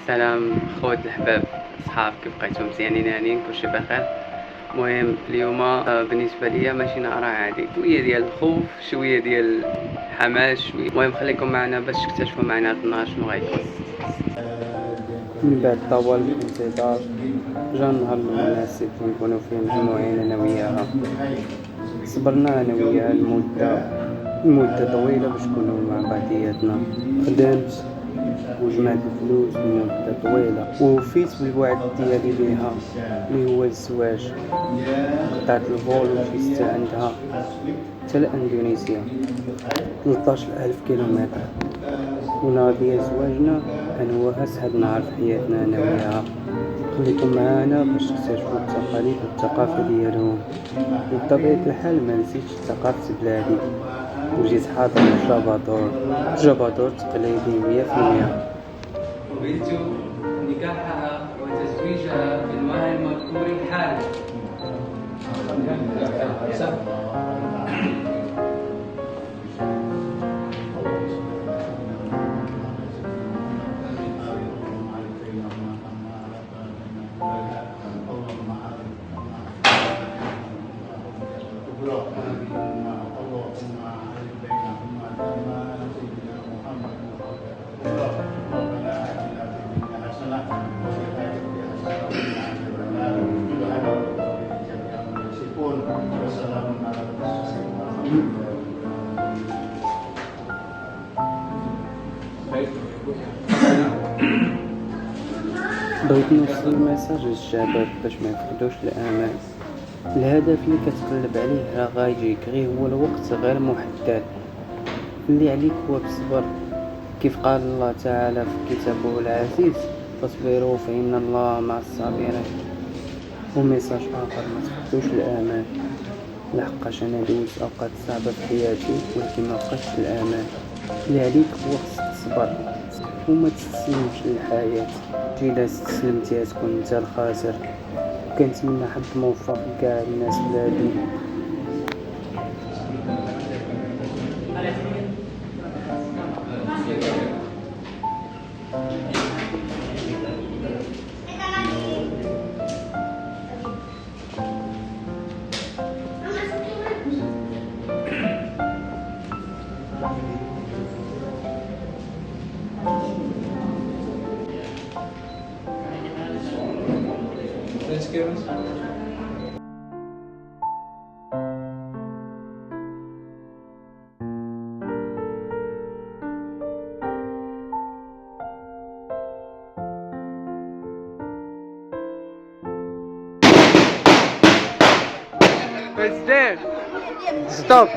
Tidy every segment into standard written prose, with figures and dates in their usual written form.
سلام خوت الحباب صحاب، كيف بقيتو؟ مزيانين هانيين كلشي بخير. المهم اليوم بالنسبه ليا ماشي نهار عادي، شويه ديال الخوف، شويه ديال الحماس، شويه. المهم خليكم معنا باش تكتشفوا معنا هذا النهار شنو غيكون. من بعد طوال الانتظار جا النهار المناسب اللي نكونوا فيه مجموعين انا وياها. صبرنا انا وياها المده طويله باش نكونوا مع بعضياتنا. خدمت وجمعت الفلوس لمدة طويلة ووفيت بالوعد ديالي ليها اللي هو الزواج. قطعت الفول ومشيت عندها حتى لاندونيسيا 13,000 كيلومتر، ونهار ديال زواجنا كان هو اسعد نهار في حياتنا انا وياها. خليكم معانا باش تكتشفوا التقاليد والثقافة ديالهم، وبطبيعة الحال ما نسيتش ثقافة بلادي وجيت حاضر الجبادور تقليدي 100%. قبلت نكاحها وتزويجها بالمال المذكور الحالي. بغيت نوصل الميساج للشباب باش ما يفقدوش الامل. الهدف اللي كتقلب عليه راه غايجيك، غير هو الوقت غير محدد. اللي عليك هو بالصبر، كيف قال الله تعالى في كتابه العزيز: فاصبروا فإن الله مع الصابرين. وميساج اخر: ما تفقدوش الامل، لحقاش انا دوزت اوقات صعبه في حياتي ولكن ما فقدتش الامل. اللي عليك هو خصك تصبر وما تستسلمش للحياه. اذا استسلمتي تكون انت الخاسر. كنتمنى حظ موفق لكاع الناس بلادي. President, stop.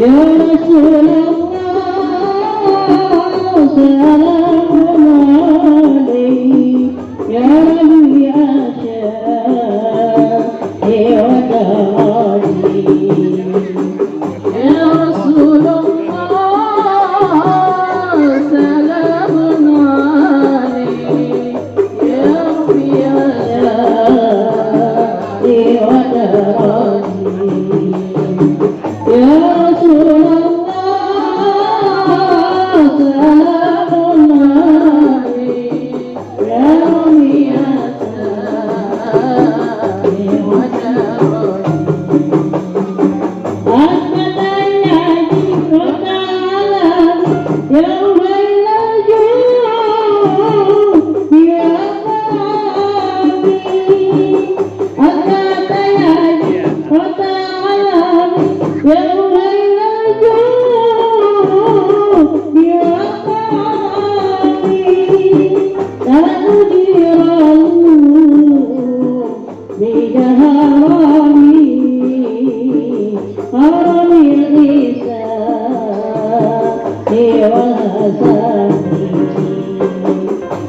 يا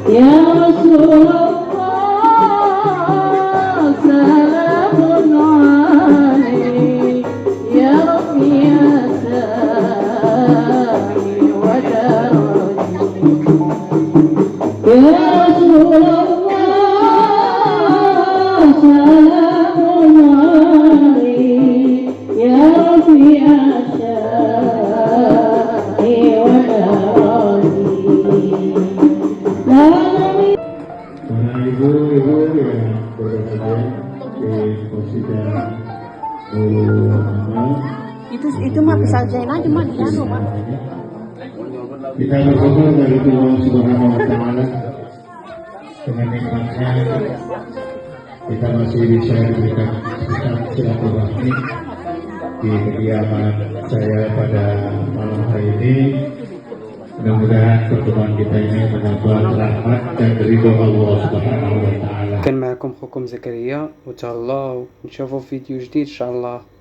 يا رسول الله سلام عليك يا رفيع السامي ودرجي يا رسول الله سلام عليك يا رفيع السامي ودرجي Para ibu-ibu yang berbahagia di Posida Ulama, Itu mah bisa jalan aja mah dia loh mah. kita bersyukur dari Allah Subhanahu Wa Taala dengan nikmatnya kita masih bisa diberikan silaturahmi di kediaman saya pada malam hari ini. Mudah-mudahan pertemuan kita ini menambah rahmat dan ridho Allah Subhanahu Wa Taala. كان معكم خوكم زكريا وتهلاو نشوفوا فيديو جديد ان شاء الله.